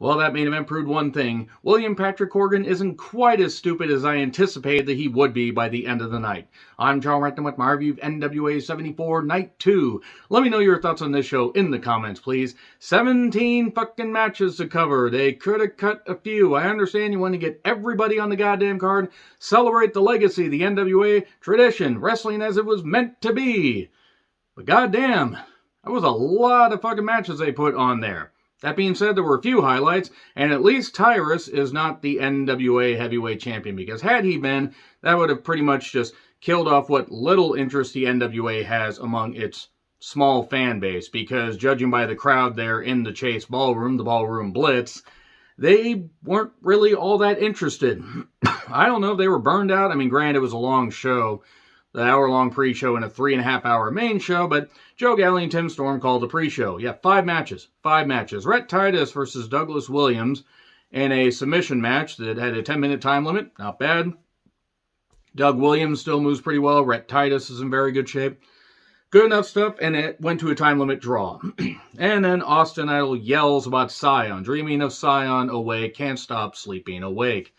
Well, that main event proved one thing. William Patrick Corgan isn't quite as stupid as I anticipated that he would be by the end of the night. I'm John Renton with my review of NWA 74 Night 2. Let me know your thoughts on this show in the comments, please. 17 fucking matches to cover. They could have cut a few. I understand you want to get everybody on the goddamn card. Celebrate the legacy, the NWA tradition, wrestling as it was meant to be. But goddamn, that was a lot of fucking matches they put on there. That being said, there were a few highlights, and at least Tyrus is not the NWA heavyweight champion, because had he been, that would have pretty much just killed off what little interest the NWA has among its small fan base, because judging by the crowd there in the Chase Ballroom, the Ballroom Blitz, they weren't really all that interested. I don't know if they were burned out. I mean, granted, it was a long show, the hour-long pre-show and a 3.5-hour main show, but Joe Galli and Tim Storm called the pre-show. Yeah, 5 matches. Rhett Titus versus Douglas Williams in a submission match that had a 10-minute time limit. Not bad. Doug Williams still moves pretty well. Rhett Titus is in very good shape. Good enough stuff, and it went to a time limit draw. And then Austin Idol yells about Scion. Dreaming of Scion awake, can't stop sleeping awake.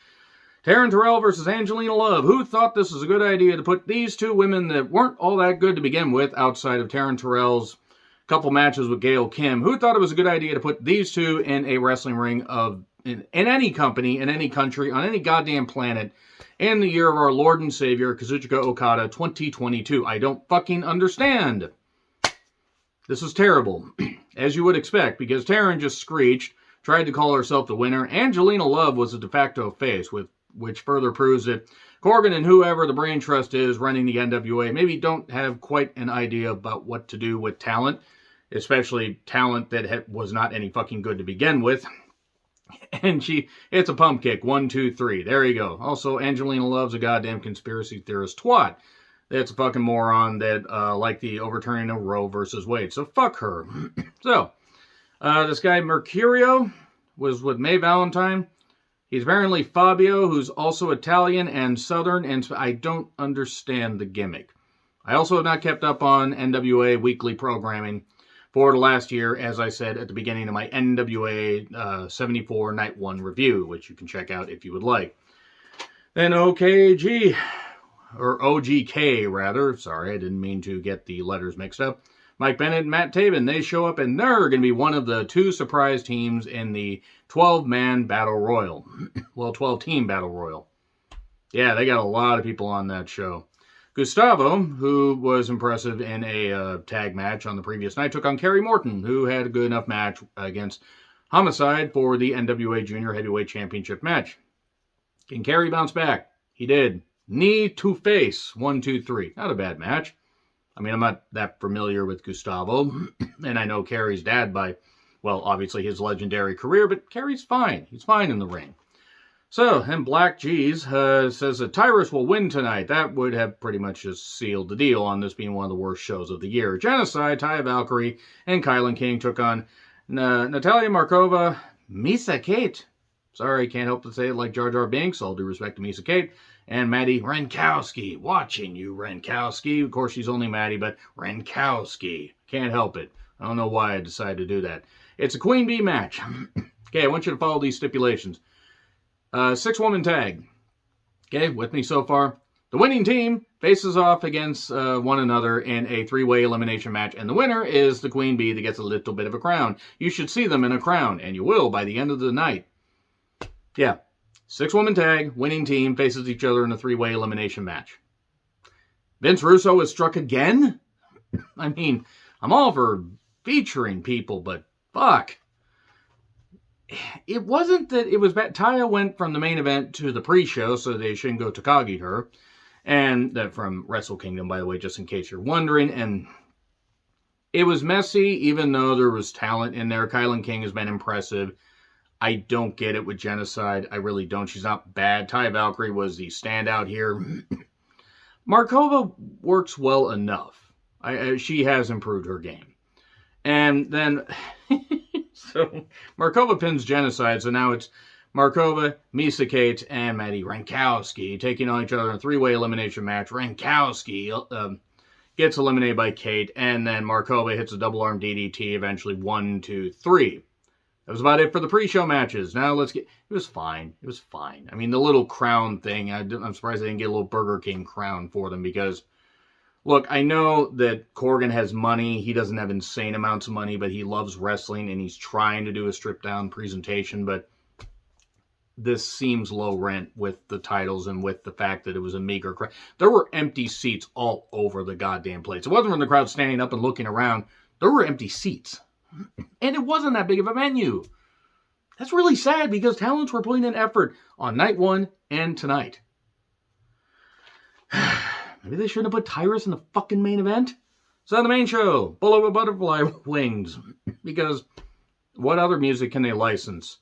Taryn Terrell versus Angelina Love. Who thought this was a good idea to put these two women that weren't all that good to begin with, outside of Taryn Terrell's couple matches with Gail Kim? Who thought it was a good idea to put these two in a wrestling ring in any company, in any country, on any goddamn planet, in the year of our Lord and Savior, Kazuchika Okada 2022? I don't fucking understand. This is terrible, as you would expect, because Taryn just screeched, tried to call herself the winner. Angelina Love was a de facto face, which further proves that Corgan and whoever the brain trust is running the NWA maybe don't have quite an idea about what to do with talent, especially talent that was not any fucking good to begin with. And it's a pump kick. 1, 2, 3. There you go. Also, Angelina Love's a goddamn conspiracy theorist twat. That's a fucking moron that like the overturning of Roe versus Wade. So fuck her. So, this guy Mercurio was with May Valentine. He's apparently Fabio, who's also Italian and Southern, and I don't understand the gimmick. I also have not kept up on NWA weekly programming for the last year, as I said at the beginning of my NWA 74 Night 1 review, which you can check out if you would like. Then OKG, or OGK rather, sorry, I didn't mean to get the letters mixed up. Mike Bennett and Matt Taven, they show up, and they're going to be one of the 2 surprise teams in the 12-man Battle Royal. Well, 12-team Battle Royal. Yeah, they got a lot of people on that show. Gustavo, who was impressive in a tag match on the previous night, took on Kerry Morton, who had a good enough match against Homicide for the NWA Junior Heavyweight Championship match. Can Kerry bounce back? He did. Knee to face. 1, 2, 3. Not a bad match. I mean, I'm not that familiar with Gustavo, and I know Kerry's dad by, well, obviously his legendary career, but Kerry's fine. He's fine in the ring. So, and Black G's says that Tyrus will win tonight. That would have pretty much just sealed the deal on this being one of the worst shows of the year. Genocide, Taya Valkyrie, and Kylan King took on Natalia Markova, Misa Kate. Sorry, can't help but say it like Jar Jar Binks. All due respect to Misa Kate. And Maddie Renkowski. Watching you, Renkowski. Of course, she's only Maddie, but Renkowski. Can't help it. I don't know why I decided to do that. It's a Queen Bee match. Okay, I want you to follow these stipulations. 6-woman tag. Okay, with me so far? The winning team faces off against one another in a 3-way elimination match, and the winner is the Queen Bee that gets a little bit of a crown. You should see them in a crown, and you will by the end of the night. Yeah. 6-woman tag, winning team faces each other in a 3-way elimination match. Vince Russo is struck again? I mean, I'm all for featuring people, but fuck. It wasn't that it was bad. Taya went from the main event to the pre-show, so they shouldn't go Takagi her. And that from Wrestle Kingdom, by the way, just in case you're wondering. And it was messy, even though there was talent in there. Kylan King has been impressive. I don't get it with Genocide. I really don't. She's not bad. Taya Valkyrie was the standout here. Markova works well enough. She has improved her game. And then, so Markova pins Genocide. So now it's Markova, Misa Kate, and Maddie Renkowski taking on each other in a 3-way elimination match. Renkowski gets eliminated by Kate. And then Markova hits a double arm DDT, eventually 1, 2, 3. That was about it for the pre-show matches. Now let's get... It was fine. It was fine. I mean, the little crown thing, I'm surprised I didn't get a little Burger King crown for them because... Look, I know that Corgan has money. He doesn't have insane amounts of money, but he loves wrestling, and he's trying to do a stripped-down presentation, but this seems low rent with the titles and with the fact that it was a meager crowd. There were empty seats all over the goddamn place. It wasn't from the crowd standing up and looking around. There were empty seats. And it wasn't that big of a venue. That's really sad because talents were putting in effort on night one and tonight. Maybe they shouldn't have put Tyrus in the fucking main event. So on the main show, Bullet with Butterfly Wings. Because what other music can they license?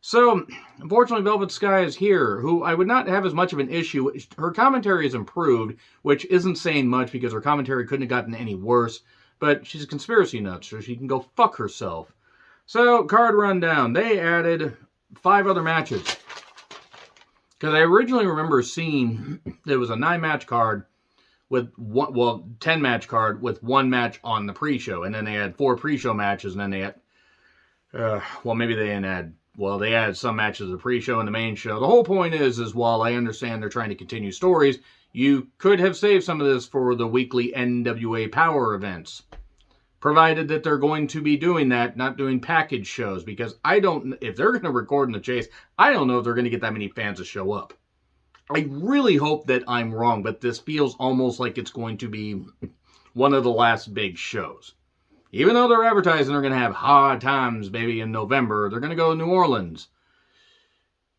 So, unfortunately, Velvet Sky is here, who I would not have as much of an issue. Her commentary has improved, which isn't saying much because her commentary couldn't have gotten any worse. But she's a conspiracy nut, so she can go fuck herself. So, card rundown. They added 5 other matches. Because I originally remember seeing there was a 9-match card with 10-match card with 1 match on the pre-show. And then they had 4 pre-show matches, and then they had, maybe they didn't add, they added some matches of the pre-show and the main show. The whole point is while I understand they're trying to continue stories, you could have saved some of this for the weekly NWA Power events. Provided that they're going to be doing that, not doing package shows. Because if they're going to record in the Chase, I don't know if they're going to get that many fans to show up. I really hope that I'm wrong, but this feels almost like it's going to be one of the last big shows. Even though they're advertising they're going to have hard times, baby, in November, they're going to go to New Orleans.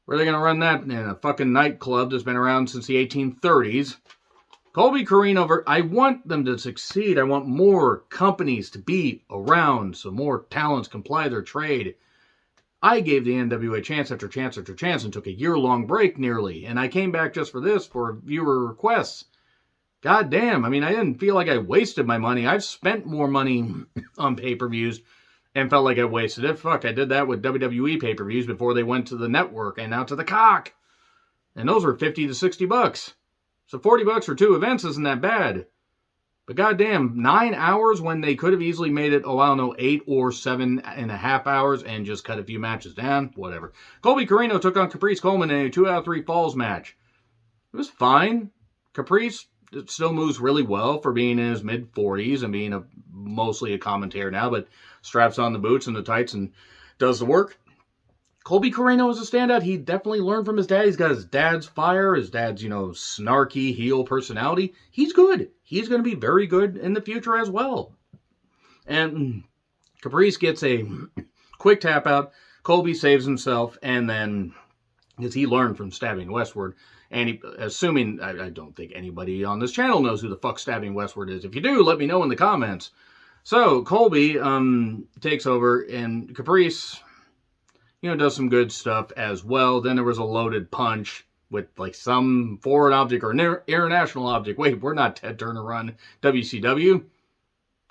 Where are they going to run that? In a fucking nightclub that's been around since the 1830s. Colby Corino, I want them to succeed. I want more companies to be around so more talents can ply their trade. I gave the NWA chance after chance after chance and took a year-long break nearly. And I came back just for this, for viewer requests. God damn, I mean, I didn't feel like I wasted my money. I've spent more money on pay-per-views and felt like I wasted it. Fuck, I did that with WWE pay-per-views before they went to the network and now to the cock. And those were $50 to $60. So $40 for 2 events isn't that bad. But goddamn, 9 hours when they could have easily made it, 8 or 7.5 hours and just cut a few matches down. Whatever. Colby Corino took on Caprice Coleman in a 2 out of 3 falls match. It was fine. Caprice still moves really well for being in his mid-40s and being mostly a commentator now, but straps on the boots and the tights and does the work. Colby Corino is a standout. He definitely learned from his dad. He's got his dad's fire, his dad's, snarky heel personality. He's good. He's going to be very good in the future as well. And Caprice gets a quick tap out. Colby saves himself, and then, because he learned from Stabbing Westward, and assuming, I don't think anybody on this channel knows who the fuck Stabbing Westward is. If you do, let me know in the comments. So, Colby takes over, and Caprice, does some good stuff as well. Then there was a loaded punch with, some foreign object or an international object. Wait, we're not Ted Turner run WCW.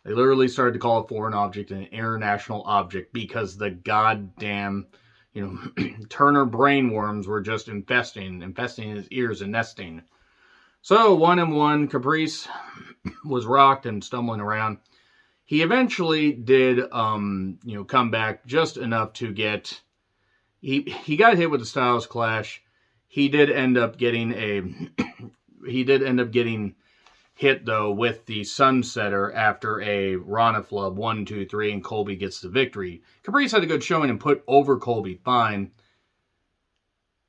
They literally started to call a foreign object an international object because the goddamn, Turner brainworms were just infesting his ears and nesting. So, 1-1, Caprice was rocked and stumbling around. He eventually did, come back just enough to get... He got hit with the Styles Clash. He did end up getting hit, though, with the Sunsetter after a Rana flub, 1, 2, 3, and Colby gets the victory. Caprice had a good showing and put over Colby fine.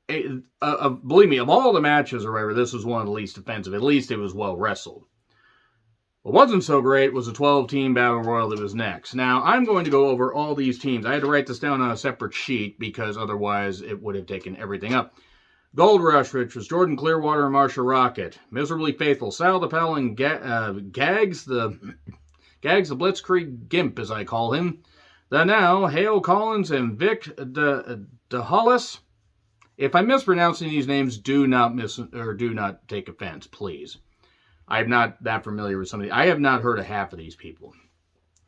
Believe me, of all the matches or whatever, this was one of the least offensive. At least it was well wrestled. What wasn't so great was a 12-team Battle Royal that was next. Now, I'm going to go over all these teams. I had to write this down on a separate sheet because otherwise it would have taken everything up. Gold Rush, which was Jordan Clearwater and Marsha Rocket. Miserably Faithful, Sal DePel and Gags the Blitzkrieg Gimp, as I call him. The Now, Hale Collins and Vic DeHollis. If I'm mispronouncing these names, do not take offense, please. I'm not that familiar with some of these. I have not heard of half of these people.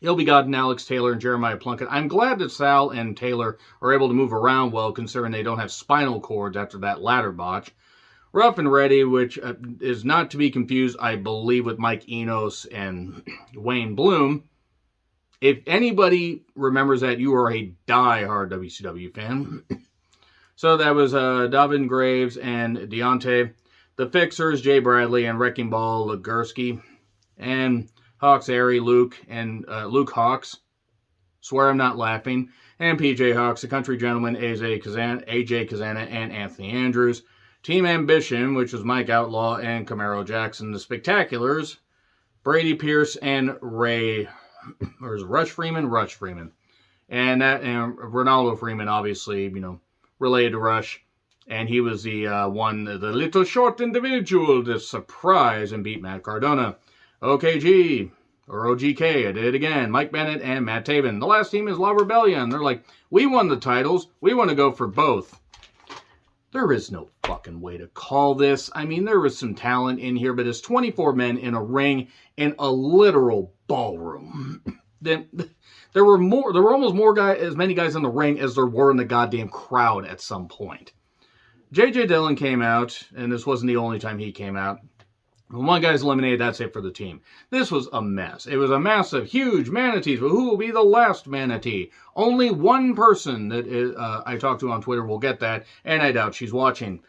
Ill-Begotten Alex Taylor and Jeremiah Plunkett. I'm glad that Sal and Taylor are able to move around well, considering they don't have spinal cords after that ladder botch. Rough and Ready, which is not to be confused, I believe, with Mike Enos and Wayne Bloom. If anybody remembers that, you are a die-hard WCW fan. So that was Davin Graves and Deontay. The Fixers, Jay Bradley and Wrecking Ball Legursky. And Hawks, Airy, Luke, and Luke Hawks. Swear I'm not laughing. And PJ Hawks, the Country Gentleman, AJ Kazana, and Anthony Andrews. Team Ambition, which was Mike Outlaw and Camaro Jackson. The Spectaculars, Brady Pierce and Ray, or is it Rush Freeman? Rush Freeman. And Ronaldo Freeman, obviously, related to Rush. And he was the the little short individual to surprise and beat Matt Cardona. OKG, or OGK, I did it again. Mike Bennett and Matt Taven. The last team is La Rebellion. They're like, we won the titles. We want to go for both. There is no fucking way to call this. I mean, there was some talent in here, but it's 24 men in a ring in a literal ballroom. There were almost as many guys in the ring as there were in the goddamn crowd at some point. J.J. Dillon came out, and this wasn't the only time he came out. When one guy's eliminated, that's it for the team. This was a mess. It was a mass of huge manatees, but who will be the last manatee? Only one person that I talked to on Twitter will get that, and I doubt she's watching.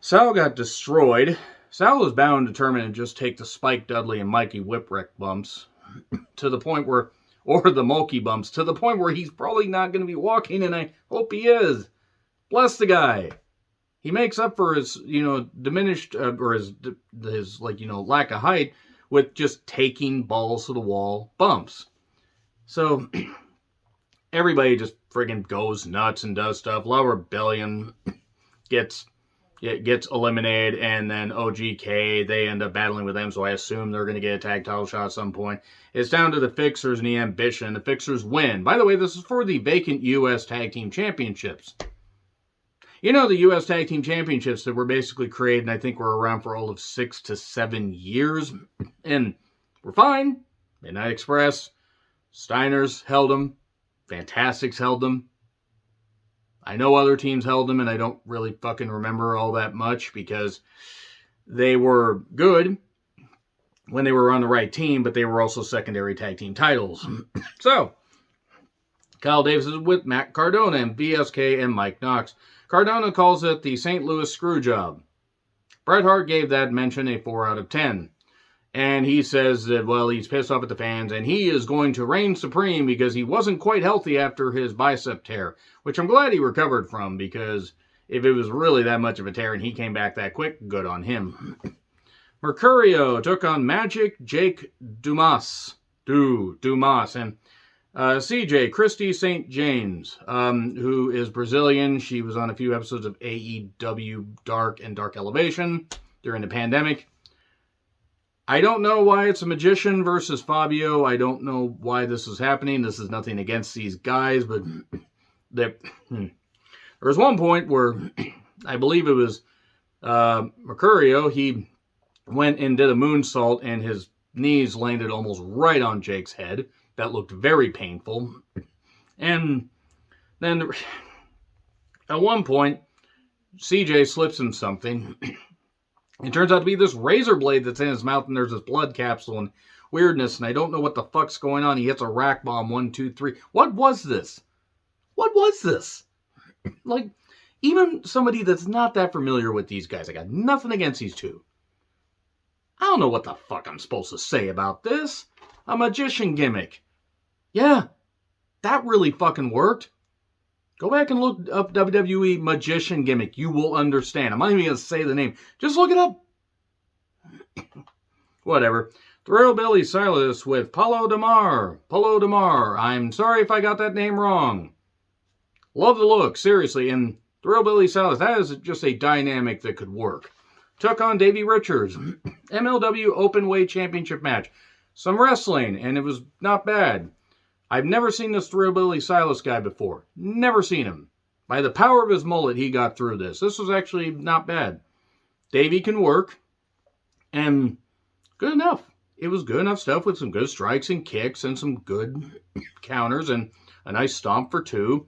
Sal got destroyed. Sal was bound, determined to just take the Spike Dudley and Mikey Whipwreck bumps to the point where, or the Mulkey bumps, to the point where he's probably not going to be walking, and I hope he is. Bless the guy. He makes up for his, diminished, or his lack of height with just taking balls to the wall bumps. So, everybody just friggin' goes nuts and does stuff. La Rebellion gets eliminated, and then OGK, they end up battling with them, so I assume they're going to get a tag title shot at some point. It's down to the Fixers and the Ambition. The Fixers win. By the way, this is for the vacant U.S. Tag Team Championships. The U.S. Tag Team Championships that were basically created, and I think were around for all of 6 to 7 years. And we're fine. Midnight Express, Steiners held them. Fantastics held them. I know other teams held them, and I don't really fucking remember all that much because they were good when they were on the right team, but they were also secondary tag team titles. So, Kyle Davis is with Matt Cardona and BSK and Mike Knox. Cardona calls it the St. Louis screw job. Bret Hart gave that mention a 4 out of 10. And he says that, he's pissed off at the fans, and he is going to reign supreme because he wasn't quite healthy after his bicep tear, which I'm glad he recovered from, because if it was really that much of a tear and he came back that quick, good on him. Mercurio took on Magic Jake Dumas. Dumas. And CJ, Christy St. James, who is Brazilian. She was on a few episodes of AEW Dark and Dark Elevation during the pandemic. I don't know why it's a magician versus Fabio. I don't know why this is happening. This is nothing against these guys, but there was one point where I believe it was Mercurio. He went and did a moonsault, and his knees landed almost right on Jake's head. That looked very painful. And then at one point, CJ slips him something. It turns out to be this razor blade that's in his mouth, and there's this blood capsule and weirdness, and I don't know what the fuck's going on. He hits a rack bomb, 1, 2, 3. What was this? What was this? Even somebody that's not that familiar with these guys, I got nothing against these two. I don't know what the fuck I'm supposed to say about this. A magician gimmick. Yeah, that really fucking worked. Go back and look up WWE magician gimmick. You will understand. I'm not even going to say the name. Just look it up. Whatever. Thrillbilly Silas with Paulo Damar. Paulo Damar. I'm sorry if I got that name wrong. Love the look, seriously. And Thrillbilly Silas, that is just a dynamic that could work. Took on Davey Richards. MLW Openweight Championship match. Some wrestling, and it was not bad. I've never seen this Thrillbilly Silas guy before. Never seen him. By the power of his mullet, he got through this. This was actually not bad. Davey can work, and good enough. It was good enough stuff with some good strikes and kicks and some good counters and a nice stomp for 2.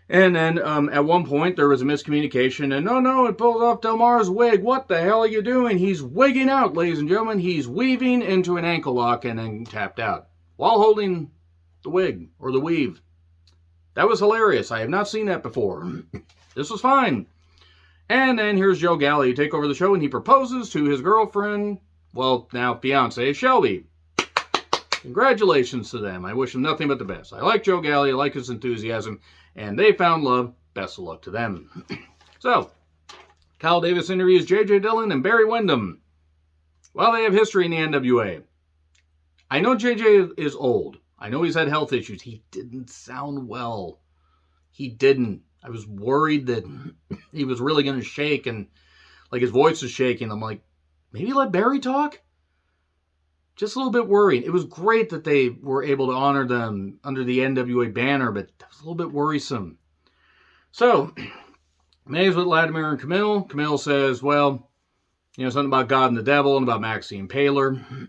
And then at one point, there was a miscommunication, and no, it pulls off Delmar's wig. What the hell are you doing? He's wigging out, ladies and gentlemen. He's weaving into an ankle lock and then tapped out. while holding the wig or the weave. That was hilarious. I have not seen that before. This was fine. And then here's Joe Galli take over the show, and he proposes to his girlfriend, well, now fiance, Shelby. Congratulations to them. I wish them nothing but the best. I like Joe Galli. I like his enthusiasm. And they found love. Best of luck to them. So, Kyle Davis interviews J.J. Dillon and Barry Windham. Well, they have history in the NWA. I know J.J. is old. I know he's had health issues. He didn't sound well. He didn't. I was worried that he was really going to shake and like his voice was shaking. I'm like, maybe let Barry talk? Just a little bit worried. It was great that they were able to honor them under the NWA banner, but that was a little bit worrisome. So, Mays with Latimer and Camille. Camille says, well, you know, something about God and the devil and about Maxie Impaler.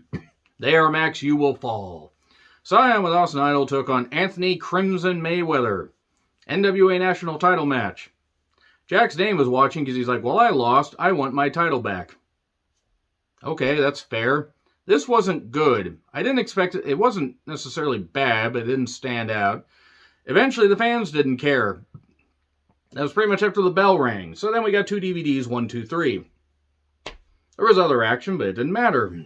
There, Max, you will fall. Cyan with Austin Idol took on Anthony Crimson Mayweather. NWA national title match. Jax Dane was watching because he's like, well, I lost. I want my title back. Okay, that's fair. This wasn't good. I didn't expect it. It wasn't necessarily bad, but it didn't stand out. Eventually, the fans didn't care. That was pretty much after the bell rang. So then we got 2 DVDs, 1, 2, 3. There was other action, but it didn't matter.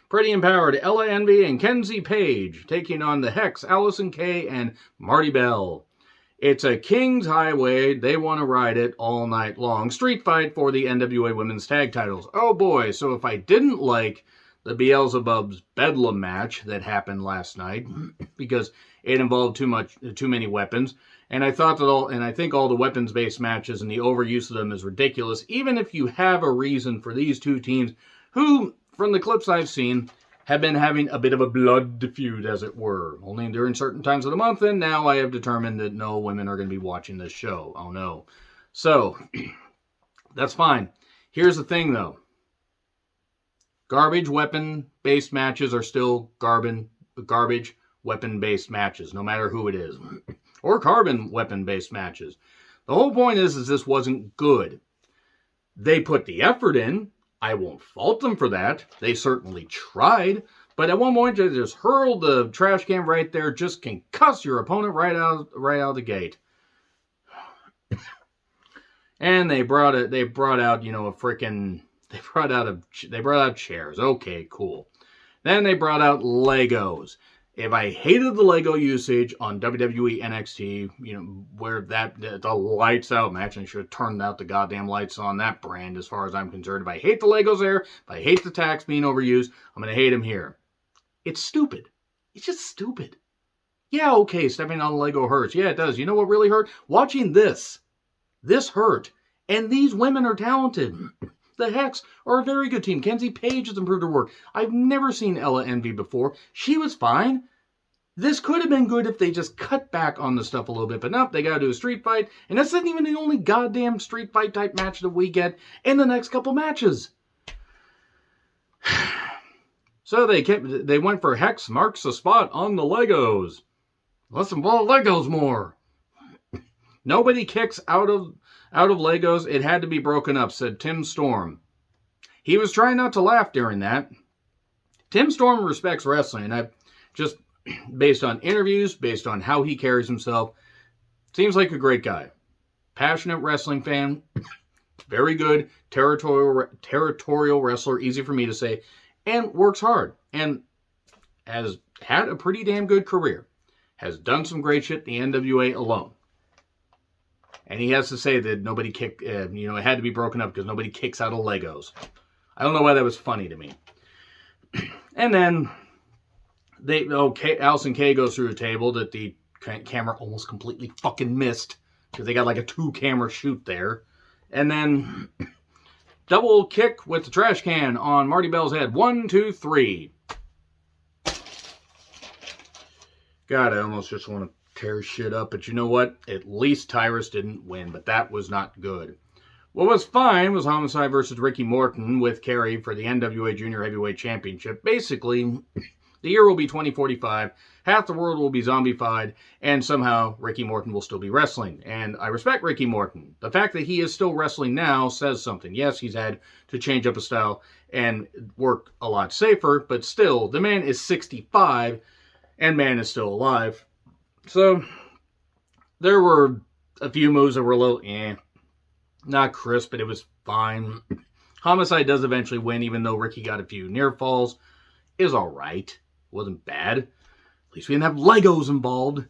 Pretty Empowered, Ella Envy and Kenzie Page taking on the Hex, Allison Kay, and Marty Bell. It's a King's Highway. They want to ride it all night long. Street fight for the NWA Women's Tag Titles. Oh boy, so if I didn't like the Beelzebub's Bedlam match that happened last night, because it involved too many weapons, and I thought that I think all the weapons-based matches and the overuse of them is ridiculous, even if you have a reason for these two teams who, from the clips I've seen, have been having a bit of a blood feud, as it were. Only during certain times of the month, and now I have determined that no women are going to be watching this show. Oh no. So, that's fine. Here's the thing, though. Garbage weapon-based matches are still garbage weapon-based matches, no matter who it is. Or carbon weapon-based matches. The whole point is this wasn't good. They put the effort in. I won't fault them for that. They certainly tried. But at one point, they just hurled the trash can right there. Just concuss your opponent right out of the gate. And they brought out, you know, they brought out chairs. Okay, cool. Then they brought out Legos. If I hated the Lego usage on WWE NXT, you know, where the lights out match, and I should have turned out the goddamn lights on that brand as far as I'm concerned. If I hate the Legos there, if I hate the tax being overused, I'm going to hate them here. It's stupid. It's just stupid. Yeah, okay, stepping on a Lego hurts. Yeah, it does. You know what really hurt? Watching this. This hurt. And these women are talented. The Hex are a very good team. Kenzie Page has improved her work. I've never seen Ella Envy before. She was fine. This could have been good if they just cut back on the stuff a little bit. But nope, they got to do a street fight. And that's not even the only goddamn street fight type match that we get in the next couple matches. So they went for Hex marks the spot on the Legos. Let's involve Legos more. Nobody kicks out of Legos. It had to be broken up, said Tim Storm. He was trying not to laugh during that. Tim Storm respects wrestling. And I've just, based on interviews, based on how he carries himself, seems like a great guy. Passionate wrestling fan. Very good territorial wrestler. Easy for me to say. And works hard. And has had a pretty damn good career. Has done some great shit in the NWA alone. And he has to say that nobody kicked, it had to be broken up because nobody kicks out of Legos. I don't know why that was funny to me. And then, Allison Kay goes through a table that the camera almost completely fucking missed. Because they got like a 2-camera shoot there. And then, double kick with the trash can on Marty Bell's head. 1, 2, 3. God, I almost just want to tear shit up, but you know what? At least Tyrus didn't win, but that was not good. What was fine was Homicide versus Ricky Morton with Kerry for the NWA Junior Heavyweight Championship. Basically, The year will be 2045, half the world will be zombified, and somehow Ricky Morton will still be wrestling. And I respect Ricky Morton. The fact that he is still wrestling now says something. Yes, he's had to change up his style and work a lot safer, but still, the man is 65, and man is still alive. So, there were a few moves that were a little, not crisp, but it was fine. Homicide does eventually win, even though Ricky got a few near falls. It was alright. Wasn't bad. At least we didn't have Legos involved.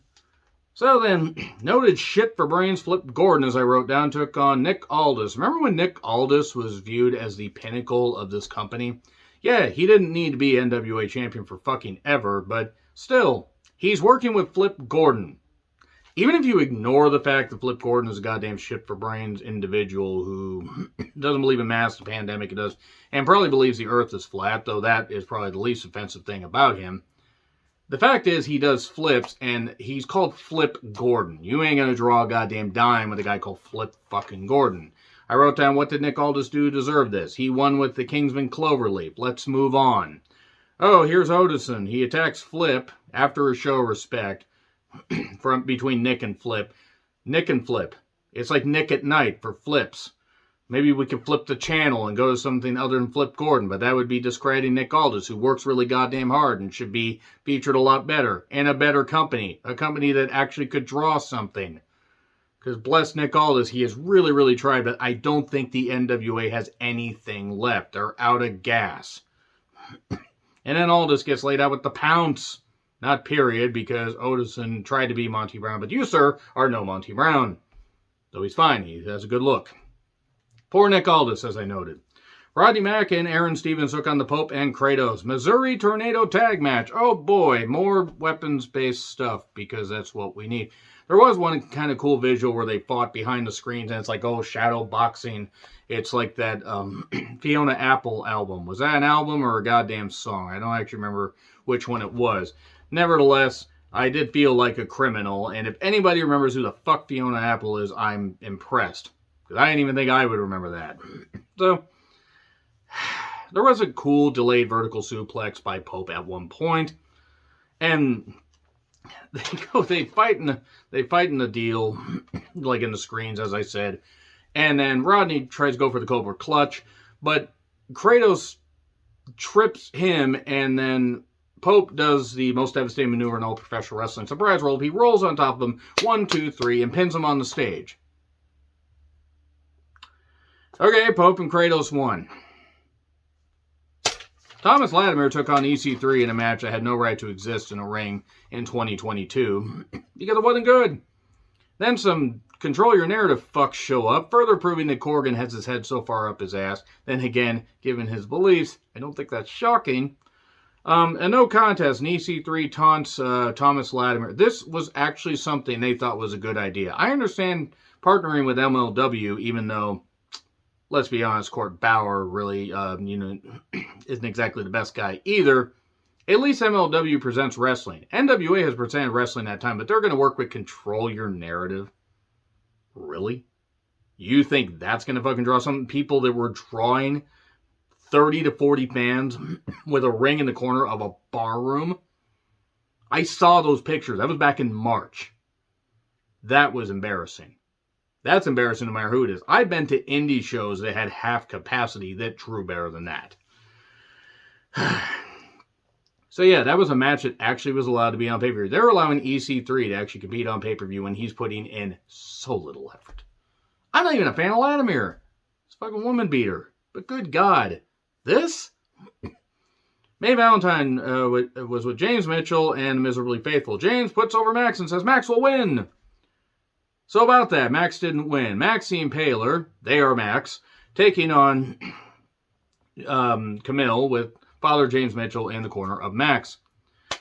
So then, noted shit for brains Flip Gordon, as I wrote down, took on Nick Aldis. Remember when Nick Aldis was viewed as the pinnacle of this company? Yeah, he didn't need to be NWA champion for fucking ever, but still, he's working with Flip Gordon. Even if you ignore the fact that Flip Gordon is a goddamn shit for brains individual who doesn't believe in masks, the pandemic, it does, and probably believes the earth is flat, though that is probably the least offensive thing about him. The fact is, he does flips, and he's called Flip Gordon. You ain't gonna draw a goddamn dime with a guy called Flip fucking Gordon. I wrote down, what did Nick Aldis do to deserve this? He won with the Kingsman Cloverleaf. Let's move on. Oh, here's Odison. He attacks Flip after a show of respect. From between Nick and Flip. Nick and Flip. It's like Nick at Night for flips. Maybe we could flip the channel and go to something other than Flip Gordon, but that would be discrediting Nick Aldis, who works really goddamn hard and should be featured a lot better, in a better company. A company that actually could draw something. Because bless Nick Aldis, he has really, really tried, but I don't think the NWA has anything left. They're out of gas. And then Aldis gets laid out with the pounce. Not period, because Odison tried to be Monty Brown, but you, sir, are no Monty Brown. Though he's fine, he has a good look. Poor Nick Aldis, as I noted. Rodney Mack and Aaron Stevens took on the Pope and Kratos. Missouri Tornado Tag Match. Oh boy, more weapons-based stuff, because that's what we need. There was one kind of cool visual where they fought behind the screens, and it's like, oh, shadow boxing. It's like that Fiona Apple album. Was that an album or a goddamn song? I don't actually remember which one it was. Nevertheless, I did feel like a criminal, and if anybody remembers who the fuck Fiona Apple is, I'm impressed. Because I didn't even think I would remember that. So, there was a cool delayed vertical suplex by Pope at one point, and they fight in the deal, like in the screens, as I said, and then Rodney tries to go for the Cobra Clutch, but Kratos trips him, and then Pope does the most devastating maneuver in all professional wrestling. Surprise roll. He rolls on top of him, 1, 2, 3, and pins him on the stage. Okay, Pope and Kratos won. Thomas Latimer took on EC3 in a match that had no right to exist in a ring in 2022 because it wasn't good. Then some control your narrative fucks show up, further proving that Corgan has his head so far up his ass. Then again, given his beliefs, I don't think that's shocking. A no contest, and EC3 taunts Thomas Latimer. This was actually something they thought was a good idea. I understand partnering with MLW, even though, let's be honest, Court Bauer really, isn't exactly the best guy either. At least MLW presents wrestling. NWA has presented wrestling that time, but they're going to work with control your narrative. Really? You think that's going to fucking draw some people that were drawing 30 to 40 fans with a ring in the corner of a bar room? I saw those pictures. That was back in March. That was embarrassing. That's embarrassing no matter who it is. I've been to indie shows that had half capacity that drew better than that. So yeah, that was a match that actually was allowed to be on pay-per-view. They're allowing EC3 to actually compete on pay-per-view when he's putting in so little effort. I'm not even a fan of Latimer. He's a fucking woman beater. But good God. This? Mae Valentine was with James Mitchell and Miserably Faithful. James puts over Max and says Max will win. So about that, Max didn't win. Maxine Paler, they are Max, taking on Camille with Father James Mitchell in the corner of Max.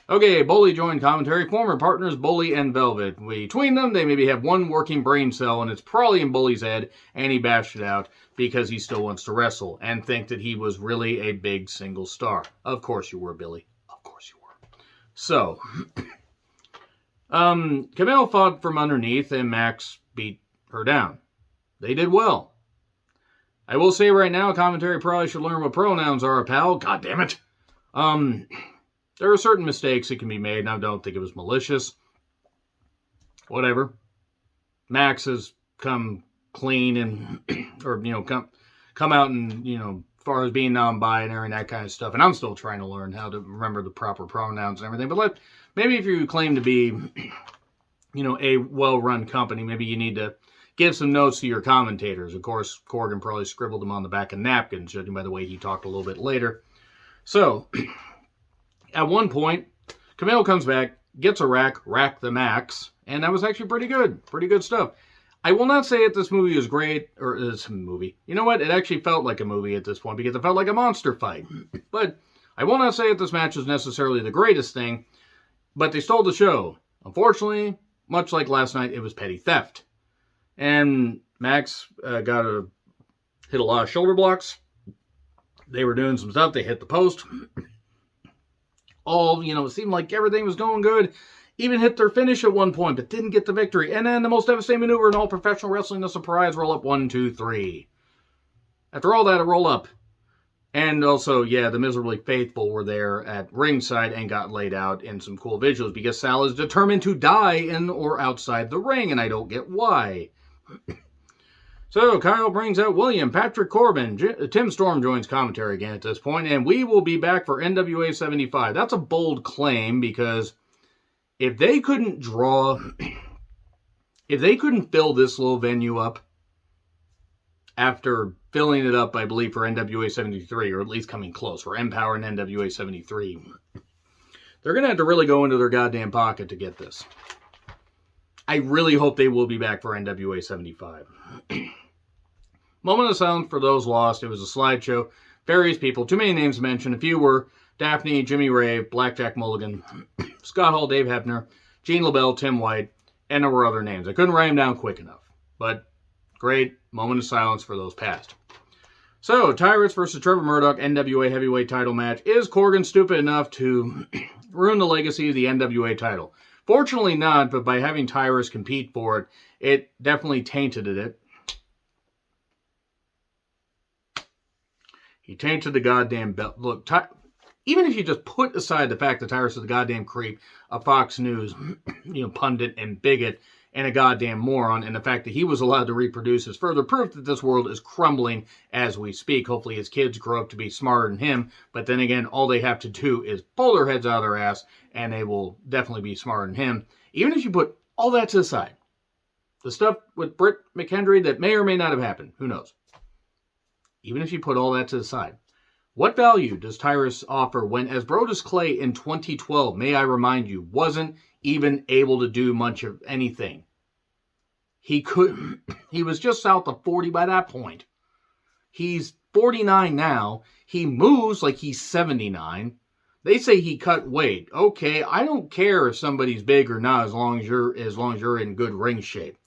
Okay, Bully joined commentary. Former partners Bully and Velvet. Between them, they maybe have one working brain cell, and it's probably in Bully's head, and he bashed it out because he still wants to wrestle and think that he was really a big single star. Of course you were, Billy. Of course you were. So, Camille fought from underneath, and Max beat her down. They did well. I will say right now, commentary probably should learn what pronouns are, pal. God damn it. There are certain mistakes that can be made, and I don't think it was malicious. Whatever. Max has come clean and, or, come out and, as far as being non-binary and that kind of stuff. And I'm still trying to learn how to remember the proper pronouns and everything. But maybe if you claim to be, a well-run company, maybe you need to give some notes to your commentators. Of course, Corgan probably scribbled them on the back of napkins, judging by the way he talked a little bit later. So, at one point, Camille comes back, gets a rack the max, and that was actually pretty good. Pretty good stuff. I will not say that this movie is great, or this movie. You know what? It actually felt like a movie at this point, because it felt like a monster fight. But I will not say that this match was necessarily the greatest thing, but they stole the show. Unfortunately, much like last night, it was petty theft. And Max hit a lot of shoulder blocks. They were doing some stuff. They hit the post. It seemed like everything was going good. Even hit their finish at one point, but didn't get the victory. And then the most devastating maneuver in all professional wrestling, the surprise roll up 1, 2, 3. After all that, a roll up. And also, the miserably faithful were there at ringside and got laid out in some cool visuals because Sal is determined to die in or outside the ring, and I don't get why. So, Kyle brings out William, Patrick Corbin. Tim Storm joins commentary again at this point, and we will be back for NWA 75. That's a bold claim because if they couldn't fill this little venue up after filling it up, I believe, for NWA 73, or at least coming close, for Empower and NWA 73, they're going to have to really go into their goddamn pocket to get this. I really hope they will be back for NWA 75. Moment of silence for those lost. It was a slideshow. Various people, too many names mentioned. A few were Daphne, Jimmy Rave, Blackjack Mulligan, Scott Hall, Dave Hebner, Gene LaBelle, Tim White, and there were other names. I couldn't write them down quick enough. But great moment of silence for those past. So, Tyrus versus Trevor Murdoch, NWA heavyweight title match. Is Corgan stupid enough to ruin the legacy of the NWA title? Fortunately not, but by having Tyrus compete for it, it definitely tainted it. He tainted the goddamn belt. Look, even if you just put aside the fact that Tyrus is a goddamn creep, a Fox News, pundit and bigot, and a goddamn moron, and the fact that he was allowed to reproduce is further proof that this world is crumbling as we speak. Hopefully his kids grow up to be smarter than him, but then again, all they have to do is pull their heads out of their ass, and they will definitely be smarter than him. Even if you put all that to the side, the stuff with Britt McHenry that may or may not have happened, who knows? Even if you put all that to the side, what value does Tyrus offer when, as Brodus Clay in 2012, may I remind you, wasn't even able to do much of anything? He was just south of 40 by that point. He's 49 now. He moves like he's 79. They say he cut weight. Okay, I don't care if somebody's big or not as long as you're in good ring shape.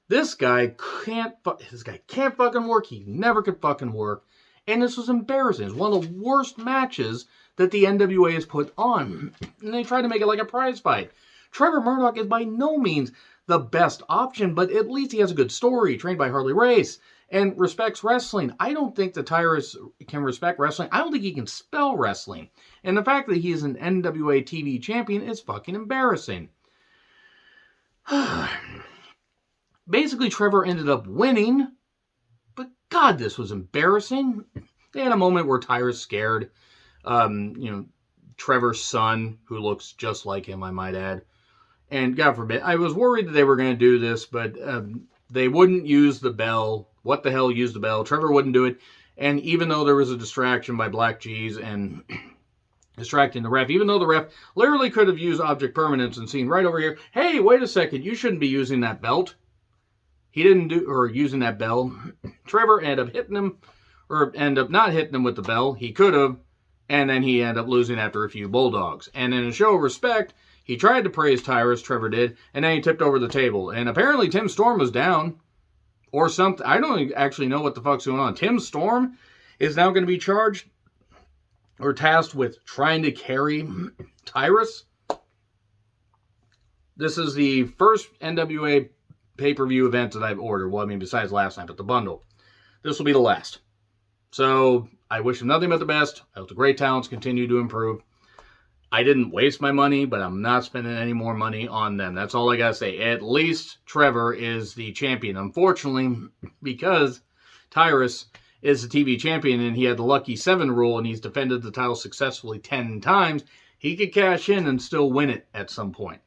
This guy can't fucking work. He never could fucking work. And this was embarrassing. It's one of the worst matches that the NWA has put on. And they tried to make it like a prize fight. Trevor Murdoch is by no means the best option, but at least he has a good story, trained by Harley Race, and respects wrestling. I don't think that Tyrus can respect wrestling. I don't think he can spell wrestling. And the fact that he is an NWA TV champion is fucking embarrassing. Basically, Trevor ended up winning, but God, this was embarrassing. They had a moment where Tyrus scared, Trevor's son, who looks just like him, I might add. And God forbid, I was worried that they were going to do this, but they wouldn't use the bell. What the hell, use the bell? Trevor wouldn't do it. And even though there was a distraction by Black G's and distracting the ref, even though the ref literally could have used object permanence and seen right over here, hey, wait a second, you shouldn't be using that belt. He didn't using that bell. Trevor ended up hitting him, or ended up not hitting him with the bell. He could have, and then he ended up losing after a few bulldogs. And in a show of respect, he tried to praise Tyrus, Trevor did, and then he tipped over the table. And apparently Tim Storm was down, or something. I don't actually know what the fuck's going on. Tim Storm is now going to be charged, or tasked with trying to carry Tyrus. This is the first NWA pay-per-view event that I've ordered. Well, I mean, besides last night, but the bundle. This will be the last. So, I wish him nothing but the best. I hope the great talents continue to improve. I didn't waste my money, but I'm not spending any more money on them. That's all I gotta say. At least Trevor is the champion. Unfortunately, because Tyrus is the TV champion and he had the lucky 7 rule and he's defended the title successfully 10 times, he could cash in and still win it at some point.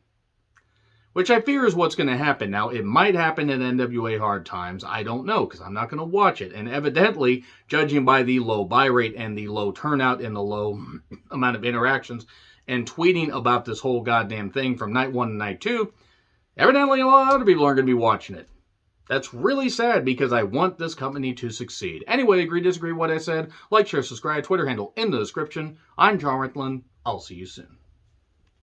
Which I fear is what's going to happen. Now, it might happen in NWA Hard Times. I don't know, because I'm not going to watch it. And evidently, judging by the low buy rate and the low turnout and the low amount of interactions and tweeting about this whole goddamn thing from night 1 to night 2, evidently a lot of other people aren't going to be watching it. That's really sad because I want this company to succeed. Anyway, agree, disagree with what I said? Like, share, subscribe, Twitter handle in the description. I'm John Rickland. I'll see you soon.